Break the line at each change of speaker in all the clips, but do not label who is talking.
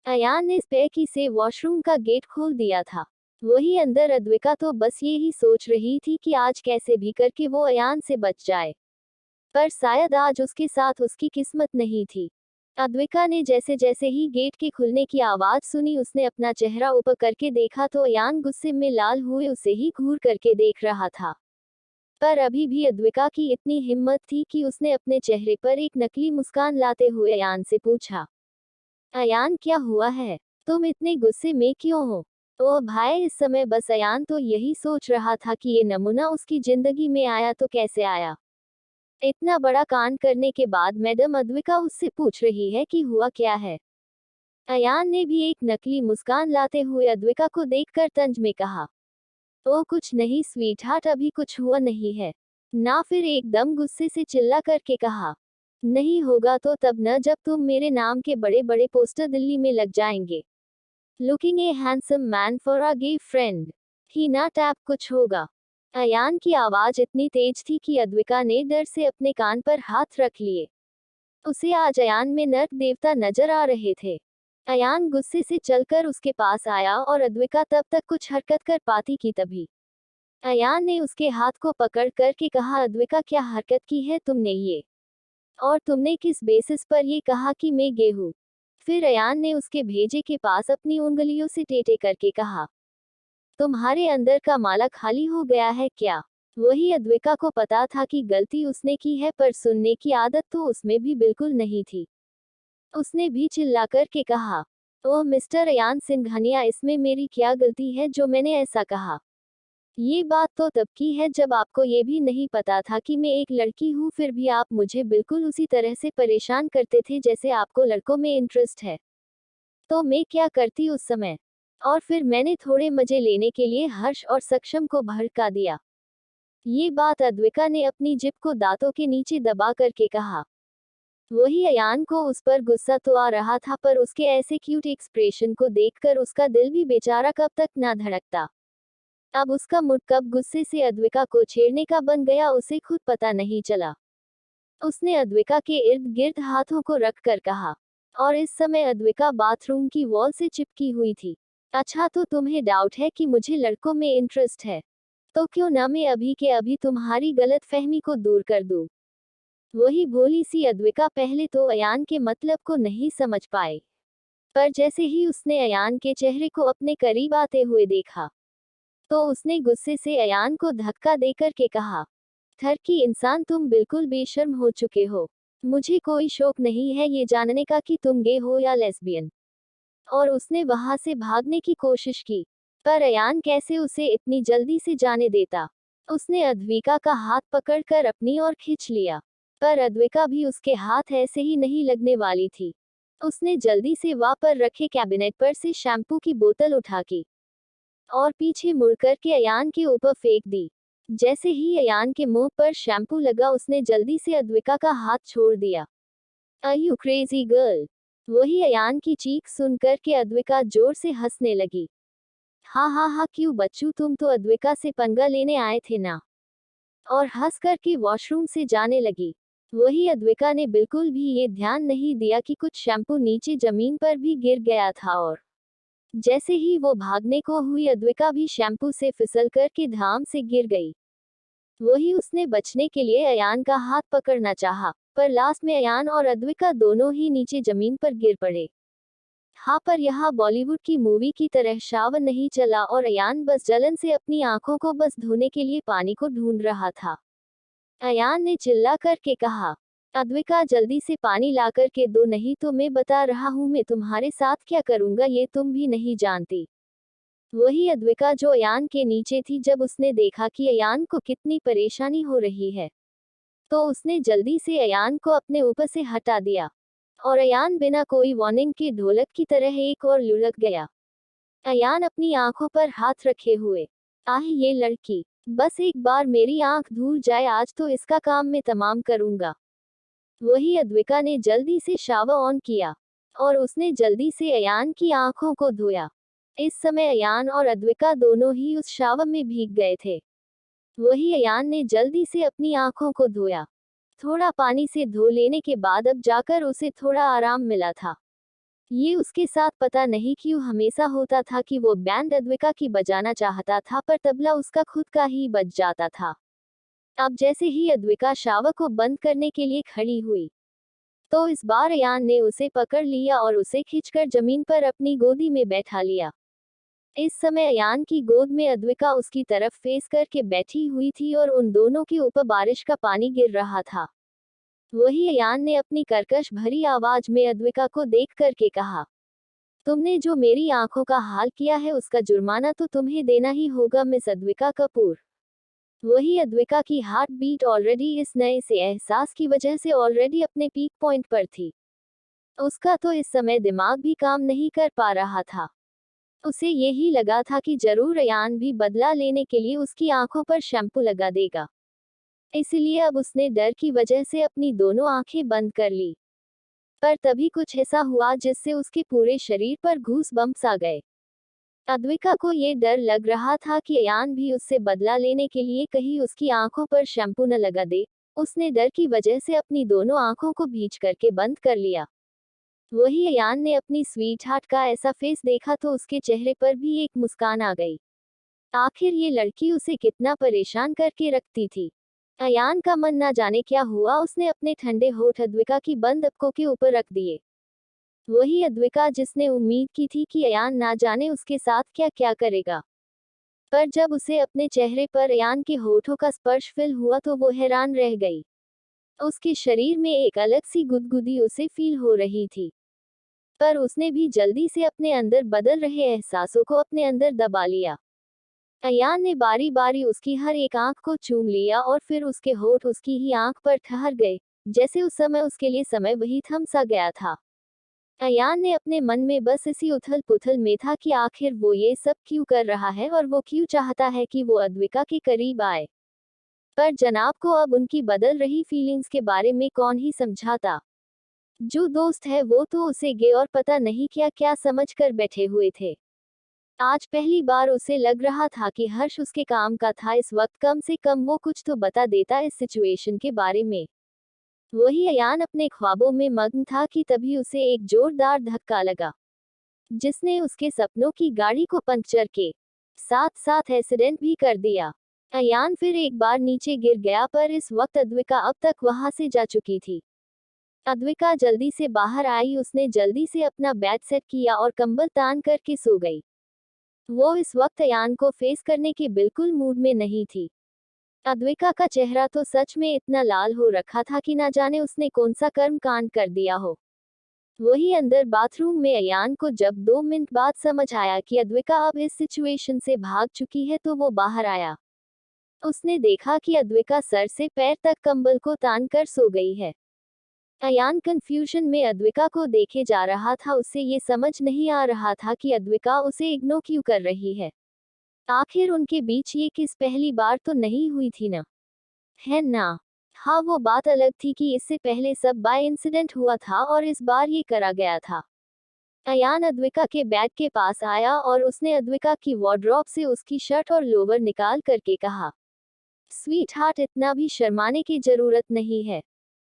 अयान ने स्पेकी से वॉशरूम का गेट खोल दिया था। वही अंदर अद्विका तो बस ये ही सोच रही थी कि आज कैसे भी करके वो अयान से बच जाए, पर शायद आज उसके साथ उसकी किस्मत नहीं थी। अद्विका ने जैसे जैसे ही गेट के खुलने की आवाज सुनी, उसने अपना चेहरा ऊपर करके देखा तो अयान गुस्से में लाल हुए उसे ही घूर करके देख रहा था। पर अभी भी अद्विका की इतनी हिम्मत थी कि उसने अपने चेहरे पर एक नकली मुस्कान लाते हुए अयान से पूछा, अयान क्या हुआ है? तुम इतने गुस्से में क्यों हो? ओह भाई, इस समय बस अयान तो यही सोच रहा था कि ये नमूना उसकी जिंदगी में आया तो कैसे आया। इतना बड़ा कांड करने के बाद मैडम अद्विका उससे पूछ रही है कि हुआ क्या है। अयान ने भी एक नकली मुस्कान लाते हुए अद्विका को देखकर तंज में कहा, ओ कुछ नहीं स्वीटहार्ट, अभी कुछ हुआ नहीं है ना। फिर एकदम गुस्से से चिल्ला करके कहा, नहीं होगा तो तब न जब तुम मेरे नाम के बड़े बड़े पोस्टर दिल्ली में लग जाएंगे। Looking a handsome man for a gay friend, ही ना टैप कुछ होगा। अयान की आवाज इतनी तेज थी कि अद्विका ने डर से अपने कान पर हाथ रख लिए। उसे आज अयान में नर्क देवता नजर आ रहे थे। अयान गुस्से से चलकर उसके पास आया और अद्विका तब तक कुछ हरकत कर पाती की तभी अयान ने उसके हाथ को पकड़ कर के कहा, अद्विका क्या हरकत की है तुमने ये? और तुमने किस बेसिस पर ये कहा कि मैं गे हूँ? फिर अयान ने उसके भेजे के पास अपनी उंगलियों से टेटे करके कहा, तुम्हारे अंदर का माला खाली हो गया है क्या? वही अद्विका को पता था कि गलती उसने की है, पर सुनने की आदत तो उसमें भी बिल्कुल नहीं थी। उसने भी चिल्लाकर के कहा, ओह मिस्टर अयान सिंघानिया, इसमें मेरी क्या गलती है जो मैंने ऐसा कहा? ये बात तो तब की है जब आपको ये भी नहीं पता था कि मैं एक लड़की हूँ, फिर भी आप मुझे बिल्कुल उसी तरह से परेशान करते थे जैसे आपको लड़कों में इंटरेस्ट है। तो मैं क्या करती उस समय? और फिर मैंने थोड़े मजे लेने के लिए हर्ष और सक्षम को भड़का दिया। ये बात अद्विका ने अपनी जिभ को दांतों के नीचे दबा करके कहा। वही अयान को उस पर गुस्सा तो आ रहा था, पर उसके ऐसे क्यूट एक्सप्रेशन को देखकर उसका दिल भी बेचारा कब तक ना धड़कता। अब उसका मूड कब गुस्से से अद्विका को छेड़ने का बन गया उसे खुद पता नहीं चला। उसने अद्विका के इर्द गिर्द हाथों को रख कर कहा, और इस समय अद्विका बाथरूम की वॉल से चिपकी हुई थी। अच्छा, तो तुम्हें डाउट है कि मुझे लड़कों में इंटरेस्ट है? तो क्यों ना मैं अभी के अभी तुम्हारी गलत फहमी को दूर कर दूं। वही भोली सी अद्विका पहले तो अयान के मतलब को नहीं समझ पाई, पर जैसे ही उसने अयान के चेहरे को अपने करीब आते हुए देखा, तो उसने गुस्से से अयान को धक्का देकर के कहा, थर की इंसान, तुम बिल्कुल बेशर्म हो चुके हो। मुझे कोई शौक नहीं है ये जानने का कि तुम गे हो या लेस्बियन। और उसने वहां से भागने की कोशिश की, पर अयान कैसे उसे इतनी जल्दी से जाने देता। उसने अद्विका का हाथ पकड़कर अपनी ओर खींच लिया, पर अद्विका भी उसके हाथ ऐसे ही नहीं लगने वाली थी। उसने जल्दी से वहां पर रखे कैबिनेट पर से शैम्पू की बोतल उठा की और पीछे मुड़कर के अयान के ऊपर फेंक दी। जैसे ही अयान के मुंह पर शैम्पू लगा, उसने जल्दी से अद्विका का हाथ छोड़ दिया। Are you crazy girl? वही अयान की चीख सुनकर के अद्विका जोर से हंसने लगी। हाँ हाँ हाँ, क्यों बच्चू, तुम तो अद्विका से पंगा लेने आए थे ना? और हंस कर के वॉशरूम से जाने लगी। वही अद्विका ने बिल्कुल भी ये ध्यान नहीं दिया कि कुछ शैम्पू नीचे जमीन पर भी गिर गया था, और जैसे ही वो भागने को हुई, अद्विका भी शैम्पू से फिसल कर के धाम से गिर गई। वही उसने बचने के लिए अयान का हाथ पकड़ना चाहा, पर लास्ट में अयान और अद्विका दोनों ही नीचे जमीन पर गिर पड़े। हाँ, पर यहाँ बॉलीवुड की मूवी की तरह शावर नहीं चला और अयान बस जलन से अपनी आंखों को बस धोने के लिए पानी को ढूंढ रहा था। अयान ने चिल्ला करके कहा, अद्विका जल्दी से पानी ला कर के दो, नहीं तो मैं बता रहा हूँ मैं तुम्हारे साथ क्या करूँगा ये तुम भी नहीं जानती। वही अद्विका जो अयान के नीचे थी, जब उसने देखा कि अयान को कितनी परेशानी हो रही है, तो उसने जल्दी से अयान को अपने ऊपर से हटा दिया, और अयान बिना कोई वार्निंग के ढोलक की तरह एक और लुढ़क गया। अयान अपनी आंखों पर हाथ रखे हुए, आह ये लड़की, बस एक बार मेरी आंख धूल जाए आज तो इसका काम मैं तमाम करूंगा। वही अद्विका ने जल्दी से शावर ऑन किया, और उसने जल्दी से अयान की आंखों को धोया। इस समय अयान और अद्विका दोनों ही उस शावर में भीग गए थे। वही अयान ने जल्दी से अपनी आंखों को धोया। थोड़ा पानी से धो लेने के बाद अब जाकर उसे थोड़ा आराम मिला था। ये उसके साथ पता नहीं क्यों हमेशा होता था कि वो बैंड अद्विका की बजाना चाहता था पर तबला उसका खुद का ही बज जाता था। अब जैसे ही अद्विका शावर को बंद करने के लिए खड़ी हुई तो इस बार अयान ने उसे पकड़ लिया और उसे खींचकर जमीन पर अपनी गोदी में बैठा लिया। इस समय अयान की गोद में अद्विका उसकी तरफ फेस करके बैठी हुई थी और उन दोनों के ऊपर बारिश का पानी गिर रहा था। वही अयान ने अपनी कर्कश भरी आवाज में अद्विका को देख करके कहा, तुमने जो मेरी आंखों का हाल किया है उसका जुर्माना तो तुम्हें देना ही होगा मिस अद्विका कपूर। वही अद्विका की हार्ट बीट ऑलरेडी इस नए से एहसास की वजह से ऑलरेडी अपने पीक पॉइंट पर थी। उसका तो इस समय दिमाग भी काम नहीं कर पा रहा था। उसे यही लगा था कि जरूर अयान भी बदला लेने के लिए उसकी आंखों पर शैम्पू लगा देगा। इसलिए अब उसने डर की वजह से अपनी दोनों आंखें बंद कर ली। पर तभी कुछ ऐसा हुआ जिससे उसके पूरे शरीर पर घूस बम्प्स आ गए। अद्विका को ये डर लग रहा था कि अयान भी उससे बदला लेने के लिए कहीं उसकी आंखों पर शैम्पू न लगा दे। उसने डर की वजह से अपनी दोनों आंखों को भींच करके बंद कर लिया। वही अयान ने अपनी स्वीट हार्ट का ऐसा फेस देखा तो उसके चेहरे पर भी एक मुस्कान आ गई। आखिर ये लड़की उसे कितना परेशान करके रखती थी। अयान का मन ना जाने क्या हुआ, उसने अपने ठंडे होठ अद्विका की बंद अपकों के ऊपर रख दिए। वही अद्विका जिसने उम्मीद की थी कि अयान ना जाने उसके साथ क्या क्या करेगा। पर जब उसे अपने चेहरे पर अयान के होठों का स्पर्श फील हुआ तो वो हैरान रह गई। उसके शरीर में एक अलग सी गुदगुदी उसे फील हो रही थी। पर उसने भी जल्दी से अपने अंदर बदल रहे एहसासों को अपने अंदर दबा लिया। अयान ने बारी बारी उसकी हर एक आंख को चूम लिया और फिर उसके होठ उसकी ही आंख पर ठहर गए, जैसे उस समय उसके लिए समय वही थम सा गया था। अयान ने अपने मन में बस इसी उथल पुथल में था कि आखिर वो ये सब क्यों कर रहा है और वो क्यों चाहता है कि वो अद्विका के करीब आए। पर जनाब को अब उनकी बदल रही फीलिंग्स के बारे में कौन ही समझाता। जो दोस्त है वो तो उसे गे और पता नहीं क्या क्या समझ कर बैठे हुए थे। आज पहली बार उसे लग रहा था कि हर्ष उसके काम का था। इस वक्त कम से कम वो कुछ तो बता देता इस सिचुएशन के बारे में। वही अयान अपने ख्वाबों में मग्न था कि तभी उसे एक जोरदार धक्का लगा जिसने उसके सपनों की गाड़ी को पंक्चर के साथ साथ एक्सीडेंट भी कर दिया। अयान फिर एक बार नीचे गिर गया पर इस वक्त अद्विका अब तक वहां से जा चुकी थी। अद्विका जल्दी से बाहर आई, उसने जल्दी से अपना बेड सेट किया और कंबल तान करके सो गई। वो इस वक्त अयान को फेस करने के बिल्कुल मूड में नहीं थी। अद्विका का चेहरा तो सच में इतना लाल हो रखा था कि ना जाने उसने कौन सा कर्म कांड कर दिया हो। वही अंदर बाथरूम में अयान को जब 2 मिनट बाद समझ आया कि अद्विका अब इस सिचुएशन से भाग चुकी है तो वो बाहर आया। उसने देखा कि अद्विका सर से पैर तक कंबल को तान कर सो गई है। अयान कंफ्यूजन में अद्विका को देखे जा रहा था, उसे ये समझ नहीं आ रहा था कि अद्विका उसे इग्नोर क्यों कर रही है। आखिर उनके बीच ये किस पहली बार तो नहीं हुई थी ना, है ना। हाँ, वो बात अलग थी कि इससे पहले सब बाय इंसिडेंट हुआ था और इस बार ये करा गया था। अयान अद्विका के बैग के पास आया और उसने अद्विका की वार्डरोब से उसकी शर्ट और लोवर निकाल करके कहा, स्वीट हार्ट इतना भी शर्माने की जरूरत नहीं है।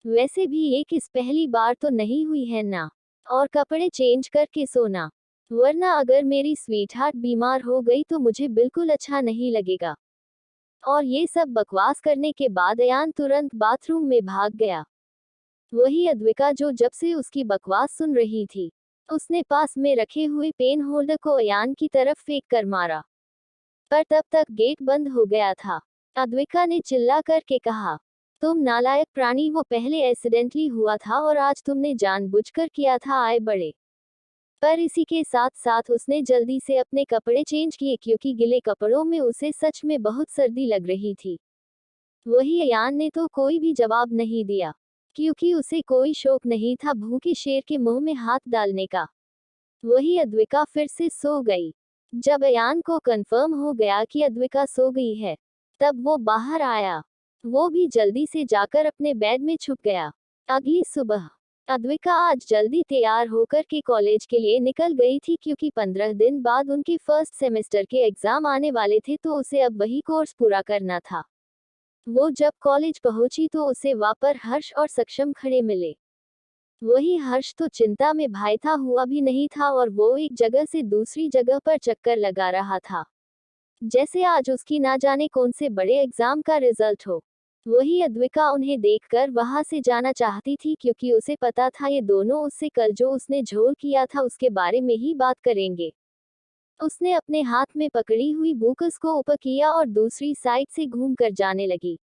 वैसे भी ये किस पहली बार तो नहीं हुई है ना। और कपड़े चेंज करके सोना, वरना अगर मेरी स्वीट हार्ट बीमार हो गई तो मुझे बिल्कुल अच्छा नहीं लगेगा। और ये सब बकवास करने के बाद अयान तुरंत बाथरूम में भाग गया। वही अद्विका जो जब से उसकी बकवास सुन रही थी, उसने पास में रखे हुए पेन होल्डर को अयान की तरफ फेंक कर मारा। पर तब तक गेट बंद हो गया था। अद्विका ने चिल्ला करके कहा, तुम नालायक प्राणी, वो पहले एक्सीडेंटली हुआ था और आज तुमने जानबूझकर किया था, आए बड़े। पर इसी के साथ साथ उसने जल्दी से अपने कपड़े चेंज किए क्योंकि गिले कपड़ों में उसे सच में बहुत सर्दी लग रही थी। वही अयान ने तो कोई भी जवाब नहीं दिया क्योंकि उसे कोई शौक नहीं था भूखे शेर के मुंह में हाथ डालने का। वही अद्विका फिर से सो गई। जब अयान को कंफर्म हो गया कि अद्विका सो गई है, तब वो बाहर आया। वो भी जल्दी से जाकर अपने बेड में छुप गया। अगली सुबह अद्विका आज जल्दी तैयार होकर के कॉलेज के लिए निकल गई थी क्योंकि 15 दिन बाद उनके फर्स्ट सेमेस्टर के एग्जाम आने वाले थे तो उसे अब वही कोर्स पूरा करना था। वो जब कॉलेज पहुंची तो उसे वहां पर हर्ष और सक्षम खड़े मिले। वही हर्ष तो चिंता में भाईता हुआ भी नहीं था और वो एक जगह से दूसरी जगह पर चक्कर लगा रहा था, जैसे आज उसकी ना जाने कौन से बड़े एग्जाम का रिजल्ट हो। वही अद्विका उन्हें देखकर वहां से जाना चाहती थी, क्योंकि उसे पता था ये दोनों उससे कल जो उसने झोल किया था उसके बारे में ही बात करेंगे। उसने अपने हाथ में पकड़ी हुई बुक्स को ऊपर किया और दूसरी साइड से घूमकर जाने लगी।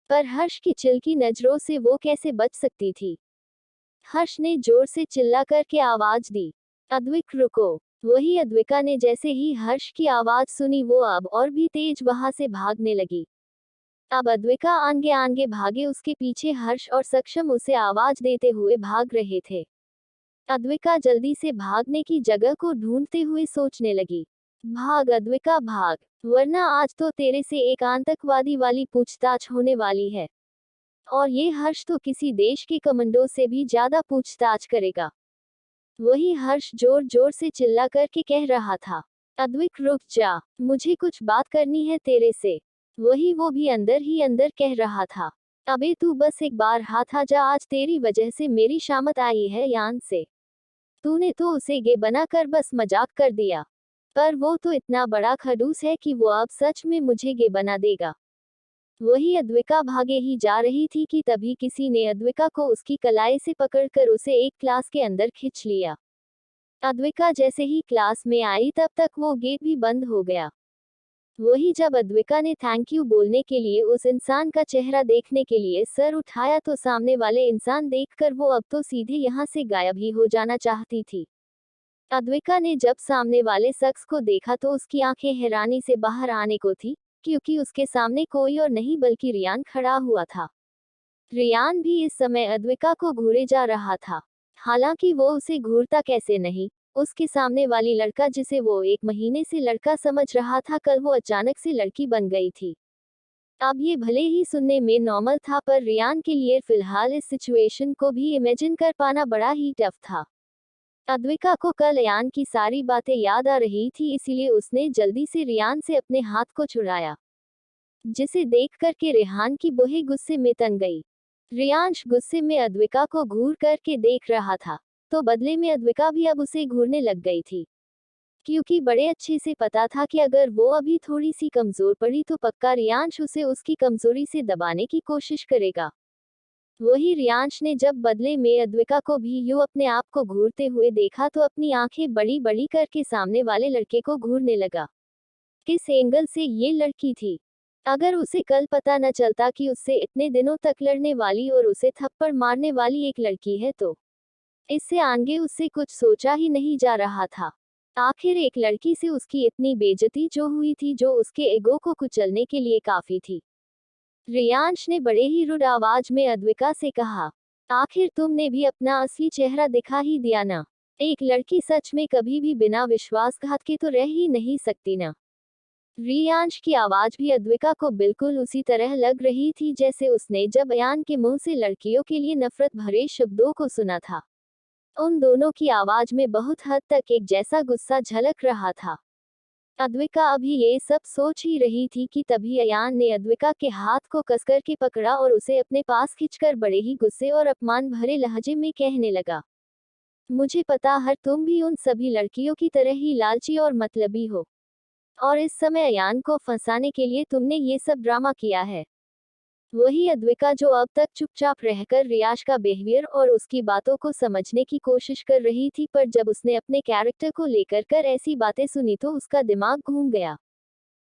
पर हर्ष की चिल्की नजरों से वो कैसे बच सकती थी। हर्ष ने जोर से चिल्ला करके आवाज दी, अद्विक रुको। वही अद्विका ने जैसे ही हर्ष की आवाज सुनी वो अब और भी तेज वहां से भागने लगी। अब अद्विका आगे आगे भागे, उसके पीछे हर्ष और सक्षम उसे आवाज देते हुए भाग रहे थे। अद्विका जल्दी से भागने की जगह को ढूंढते हुए सोचने लगी, भाग अद्विका भाग, वरना आज तो तेरे से एक आतंकवादी वाली पूछताछ होने वाली है। और ये हर्ष तो किसी देश के कमांडो से भी ज्यादा पूछताछ करेगा। वही हर्ष जोर जोर से चिल्ला करके कह रहा था, अद्विक रुक जा, मुझे कुछ बात करनी है तेरे से। वही वो भी अंदर ही अंदर कह रहा था, अबे तू बस एक बार हाथ आ जा, आज तेरी वजह से मेरी शामत आई है यान से। तूने तो उसे गे बनाकर बस मजाक कर दिया, पर वो तो इतना बड़ा खड़ूस है कि वो अब सच में मुझे गे बना देगा। वही अद्विका भागे ही जा रही थी कि तभी किसी ने अद्विका को उसकी कलाई से पकड़कर उसे एक क्लास के अंदर खींच लिया। अद्विका जैसे ही क्लास में आई तब तक वो गेट भी बंद हो गया। वही जब अद्विका ने थैंक यू बोलने के लिए उस इंसान का चेहरा देखने के लिए सर उठाया तो सामने वाले इंसान देखकर वो अब तो सीधे यहाँ से गायब ही हो जाना चाहती थी। अद्विका ने जब सामने वाले शख्स को देखा तो उसकी आंखें हैरानी से बाहर आने को थी, क्योंकि उसके सामने कोई और नहीं बल्कि रियान खड़ा हुआ था। रियान भी इस समय अद्विका को घूरे जा रहा था। हालांकि वो उसे घूरता कैसे नहीं, उसके सामने वाली लड़का जिसे वो एक महीने से लड़का समझ रहा था, कल वो अचानक से लड़की बन गई थी। अब ये भले ही सुनने में नॉर्मल था, पर रियान के लिए फिलहाल इस सिचुएशन को भी इमेजिन कर पाना बड़ा ही टफ था। अद्विका को कल रियान की सारी बातें याद आ रही थी, इसीलिए उसने जल्दी से रियान से अपने हाथ को छुड़ाया, जिसे देख करके रेहान की बुही गुस्से में तन गई। रियांश गुस्से में अद्विका को घूर करके देख रहा था, तो बदले में अद्विका भी अब उसे घूरने लग गई थी, क्योंकि बड़े अच्छे से पता था कि अगर वो अभी थोड़ी सी कमजोर पड़ी तो पक्का रियांश उसे उसकी कमजोरी से दबाने की कोशिश करेगा। वही रियांश ने जब बदले में अद्विका को भी यूं अपने आप को घूरते हुए देखा तो अपनी आंखें बड़ी बड़ी करके सामने वाले लड़के को घूरने लगा। किस एंगल से ये लड़की थी? अगर उसे कल पता न चलता कि उससे इतने दिनों तक लड़ने वाली और उसे थप्पड़ मारने वाली एक लड़की है तो इससे आगे उससे कुछ सोचा ही नहीं जा रहा था। आखिर एक लड़की से उसकी इतनी बेइज्जती जो हुई थी, जो उसके ईगो को कुचलने के लिए काफी थी। रियांश ने बड़े ही रुड आवाज में अद्विका से कहा, आखिर तुमने भी अपना असली चेहरा दिखा ही दिया ना। एक लड़की सच में कभी भी बिना विश्वासघात के तो रह ही नहीं सकती ना। रियांश की आवाज भी अद्विका को बिल्कुल उसी तरह लग रही थी जैसे उसने जब अयान के मुंह से लड़कियों के लिए नफरत भरे शब्दों को सुना था। उन दोनों की आवाज में बहुत हद तक एक जैसा गुस्सा झलक रहा था। अद्विका अभी ये सब सोच ही रही थी कि तभी अयान ने अद्विका के हाथ को कसकर के पकड़ा और उसे अपने पास खींचकर बड़े ही गुस्से और अपमान भरे लहजे में कहने लगा, मुझे पता है तुम भी उन सभी लड़कियों की तरह ही लालची और मतलबी हो, और इस समय अयान को फंसाने के लिए तुमने ये सब ड्रामा किया है। वही अद्विका जो अब तक चुपचाप रहकर रियाज का बिहेवियर और उसकी बातों को समझने की कोशिश कर रही थी, पर जब उसने अपने कैरेक्टर को लेकर कर ऐसी बातें सुनी तो उसका दिमाग घूम गया।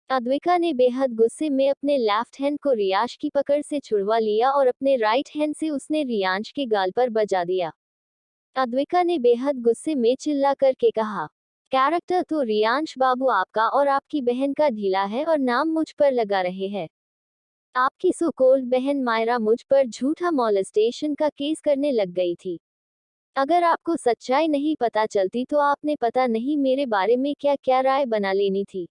अद्विका ने बेहद गुस्से में अपने लेफ्ट हैंड को रियाज की पकड़ से छुड़वा लिया और अपने राइट हैंड से उसने रियांश के गाल पर बजा दिया। अद्विका ने बेहद गुस्से में चिल्ला करके कहा, कैरेक्टर तो रियांश बाबू आपका और आपकी बहन का ढीला है और नाम मुझ पर लगा रहे हैं। आपकी सो कोल्ड बहन मायरा मुझ पर झूठा मॉलेस्टेशन का केस करने लग गई थी। अगर आपको सच्चाई नहीं पता चलती तो आपने पता नहीं मेरे बारे में क्या क्या राय बना लेनी थी।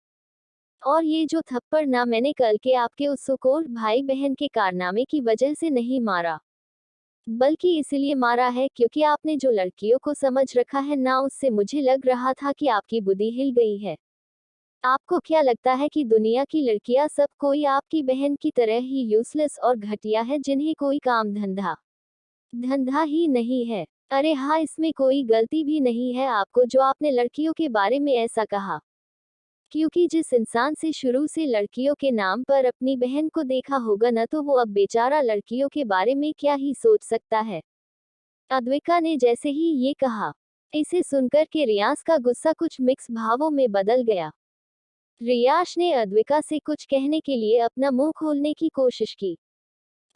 और ये जो थप्पड़ ना मैंने कल के आपके उस सो कोल्ड भाई बहन के कारनामे की वजह से नहीं मारा, बल्कि इसलिए मारा है क्योंकि आपने जो लड़कियों को समझ रखा है ना, उससे मुझे लग रहा था कि आपकी बुद्धि हिल गई है। आपको क्या लगता है कि दुनिया की लड़कियां सब कोई आपकी बहन की तरह ही यूजलेस और घटिया है, जिन्हें कोई काम धंधा ही नहीं है? अरे हाँ, इसमें कोई गलती भी नहीं है आपको जो आपने लड़कियों के बारे में ऐसा कहा। क्योंकि जिस इंसान से शुरू से लड़कियों के नाम पर अपनी बहन को देखा होगा न, तो वो अब बेचारा लड़कियों के बारे में क्या ही सोच सकता है। अद्विका ने जैसे ही ये कहा, इसे सुनकर के रियाज का गुस्सा कुछ मिक्स भावों में बदल गया। रियाज ने अद्विका से कुछ कहने के लिए अपना मुंह खोलने की कोशिश की,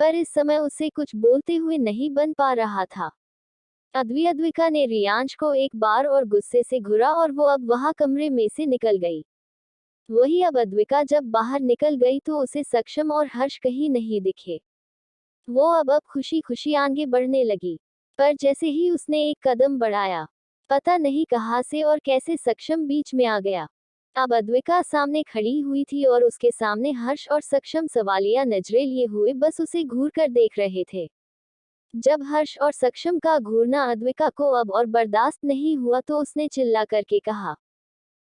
पर इस समय उसे कुछ बोलते हुए नहीं बन पा रहा था। अद्विका ने रियांश को एक बार और गुस्से से घूरा और वो अब वहां कमरे में से निकल गई। वही अब अद्विका जब बाहर निकल गई तो उसे सक्षम और हर्ष कहीं नहीं दिखे। वो अब खुशी खुशी आगे बढ़ने लगी, पर जैसे ही उसने एक कदम बढ़ाया, पता नहीं कहां से और कैसे सक्षम बीच में आ गया। अब अद्विका सामने खड़ी हुई थी और उसके सामने हर्ष और सक्षम सवालिया नजरें लिए हुए बस उसे घूर कर देख रहे थे। जब हर्ष और सक्षम का घूरना अद्विका को अब और बर्दाश्त नहीं हुआ तो उसने चिल्ला करके कहा,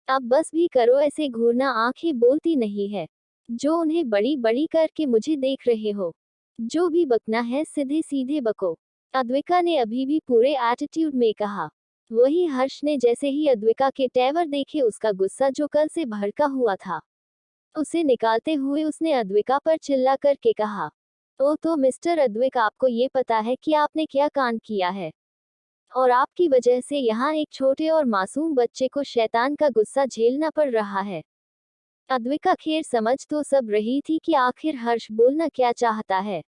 अब बस भी करो, ऐसे घूरना आंखें बोलती नहीं है। जो उन्हें बड़ी बड़ी करके मुझे देख रहे हो, जो भी बकना है सीधे सीधे बको। अद्विका ने अभी भी पूरे एटीट्यूड में कहा। वही हर्ष ने जैसे ही अद्विका के तेवर देखे, उसका गुस्सा जो कल से भड़का हुआ था उसे निकालते हुए उसने अद्विका पर चिल्ला करके कहा, तो मिस्टर अद्विक, आपको ये पता है कि आपने क्या कांड किया है? और आपकी वजह से यहाँ एक छोटे और मासूम बच्चे को शैतान का गुस्सा झेलना पड़ रहा है। अद्विका खैर समझ तो सब रही थी कि आखिर हर्ष बोलना क्या चाहता है।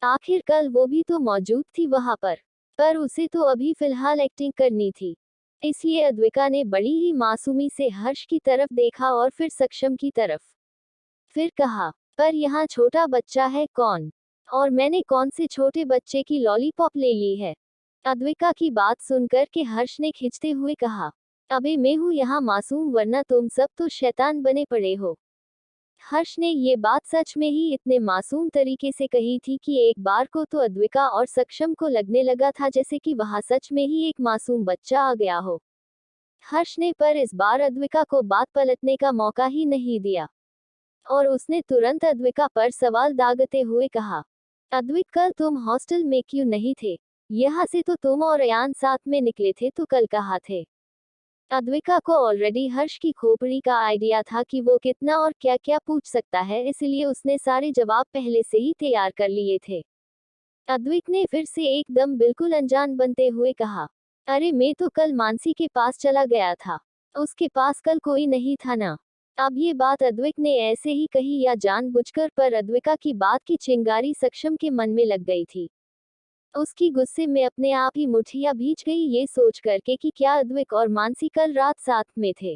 आखिर कल वो भी तो मौजूद थी वहां पर उसे तो अभी फिलहाल एक्टिंग करनी थी। इसलिए अद्विका ने बड़ी ही मासूमी से हर्ष की तरफ देखा और फिर सक्षम की तरफ। फिर कहा, पर यहाँ छोटा बच्चा है कौन? और मैंने कौन से छोटे बच्चे की लॉलीपॉप ले ली है? अद्विका की बात सुनकर के हर्ष ने खिंचते हुए कहा, अबे मैं हूँ यहाँ मासूम, वरना तुम सब तो शैतान बने पड़े हो। हर्ष ने ये बात सच में ही इतने मासूम तरीके से कही थी कि एक बार को तो अद्विका और सक्षम को लगने लगा था जैसे कि वहां सच में ही एक मासूम बच्चा आ गया हो। हर्ष ने पर इस बार अद्विका को बात पलटने का मौका ही नहीं दिया और उसने तुरंत अद्विका पर सवाल दागते हुए कहा, अद्विक, कल तुम हॉस्टल में क्यों नहीं थे? यहाँ से तो तुम और अयान साथ में निकले थे, तो कल कहाँ थे? अद्विका को ऑलरेडी हर्ष की खोपड़ी का आइडिया था कि वो कितना और क्या क्या पूछ सकता है, इसलिए उसने सारे जवाब पहले से ही तैयार कर लिए थे। अद्विक ने फिर से एकदम बिल्कुल अनजान बनते हुए कहा, अरे मैं तो कल मानसी के पास चला गया था। उसके पास कल कोई नहीं था ना? अब ये बात अद्विक ने ऐसे ही कही या जानबूझकर, पर अद्विका की बात की चिंगारी सक्षम के मन में लग गई थी। उसकी गुस्से में अपने आप ही मुठियां भीज गई ये सोच करके कि क्या अद्विक और मानसी कल रात साथ में थे।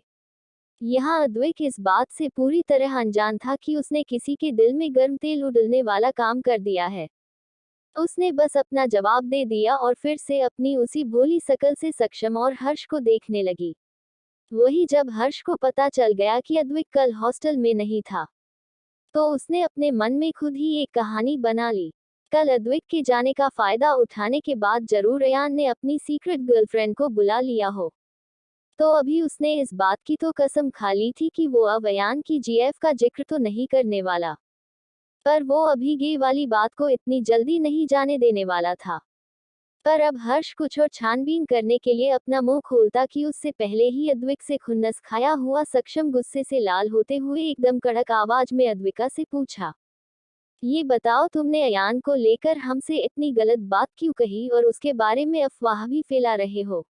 यहाँ अद्विक इस बात से पूरी तरह अनजान था कि उसने किसी के दिल में गर्म तेल उड़ने वाला काम कर दिया है। उसने बस अपना जवाब दे दिया और फिर से अपनी उसी भोली शकल से सक्षम और हर्ष को देखने लगी। वही जब हर्ष को पता चल गया कि अद्विक कल हॉस्टल में नहीं था, तो उसने अपने मन में खुद ही एक कहानी बना ली। कल अद्विक के जाने का फायदा उठाने के बाद जरूर अयान ने अपनी सीक्रेट गर्लफ्रेंड को बुला लिया हो। तो अभी उसने इस बात की तो कसम खा ली थी कि वो अब अयान की जीएफ का जिक्र तो नहीं करने वाला, पर वो अभी गे वाली बात को इतनी जल्दी नहीं जाने देने वाला था। पर अब हर्ष कुछ और छानबीन करने के लिए अपना मुंह खोलता कि उससे पहले ही अद्विक से खुन्नस खाया हुआ सक्षम गुस्से से लाल होते हुए एकदम कड़क आवाज में अद्विका से पूछा, ये बताओ, तुमने अयान को लेकर हमसे इतनी गलत बात क्यों कही और उसके बारे में अफवाह भी फैला रहे हो?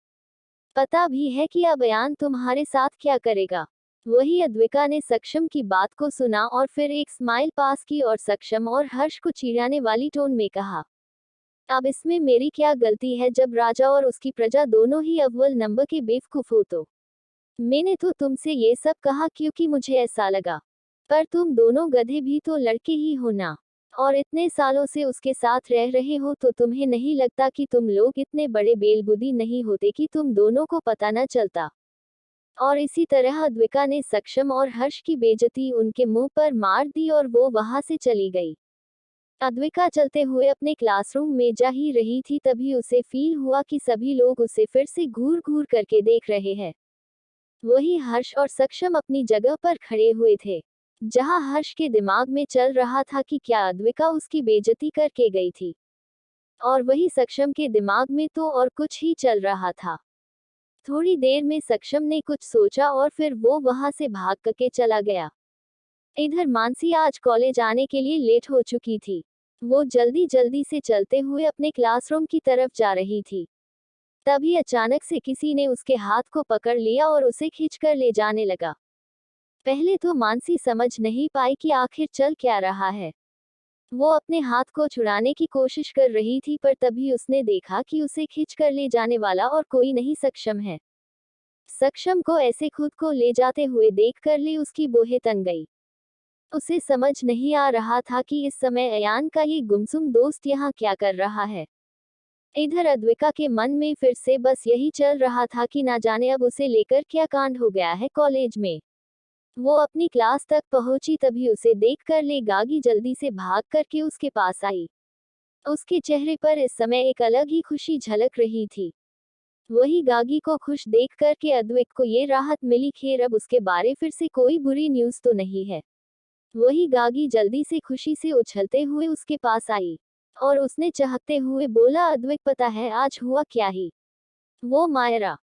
पता भी है कि अब अयान तुम्हारे साथ क्या करेगा? वही अद्विका ने सक्षम की बात को सुना और फिर एक स्माइल पास की और सक्षम और हर्ष को चिढ़ाने वाली टोन में कहा, अब इसमें मेरी क्या गलती है जब राजा और उसकी प्रजा दोनों ही अव्वल नंबर के बेवकूफ हो? तो मैंने तो तुमसे ये सब कहा क्योंकि मुझे ऐसा लगा, पर तुम दोनों गधे भी तो लड़के ही हो ना, और इतने सालों से उसके साथ रह रहे हो, तो तुम्हें नहीं लगता कि तुम लोग इतने बड़े बेलबुद्धि नहीं होते कि तुम दोनों को पता न चलता? और इसी तरह अद्विका ने सक्षम और हर्ष की बेइज्जती उनके मुंह पर मार दी और वो वहां से चली गई। अद्विका चलते हुए अपने क्लासरूम में जा ही रही थी, तभी उसे फील हुआ कि सभी लोग उसे फिर से घूर घूर करके देख रहे हैं। वही हर्ष और सक्षम अपनी जगह पर खड़े हुए थे, जहां हर्ष के दिमाग में चल रहा था कि क्या अद्विका उसकी बेइज्जती करके गई थी, और वही सक्षम के दिमाग में तो और कुछ ही चल रहा था। थोड़ी देर में सक्षम ने कुछ सोचा और फिर वो वहां से भाग करके चला गया। इधर मानसी आज कॉलेज आने के लिए लेट हो चुकी थी। वो जल्दी जल्दी से चलते हुए अपने क्लासरूम की तरफ जा रही थी। तभी अचानक से किसी ने उसके हाथ को पकड़ लिया और उसे खींचकर ले जाने लगा। पहले तो मानसी समझ नहीं पाई कि आखिर चल क्या रहा है। वो अपने हाथ को छुड़ाने की कोशिश कर रही थी, पर तभी उसने देखा कि उसे खींचकर ले जाने वाला और कोई नहीं सक्षम है। सक्षम को ऐसे खुद को ले जाते हुए देखकर ली उसकी बोहे तन गई। उसे समझ नहीं आ रहा था कि इस समय अयान का ये गुमसुम दोस्त यहाँ क्या कर रहा है। इधर अद्विका के मन में फिर से बस यही चल रहा था कि ना जाने अब उसे लेकर क्या कांड हो गया है कॉलेज में। वो अपनी क्लास तक पहुंची तभी उसे देखकर ले गागी जल्दी से भाग करके उसके पास आई। उसके चेहरे पर इस समय एक अलग ही खुशी झलक रही थी। वही गागी को खुश देख कर के अद्विक को ये राहत मिली, खैर अब उसके बारे फिर से कोई बुरी न्यूज़ तो नहीं है। वही गागी जल्दी से खुशी से उछलते हुए उसके पास आई और उसने चहकते हुए बोला, अद्विक पता है आज हुआ क्या ही? वो मायरा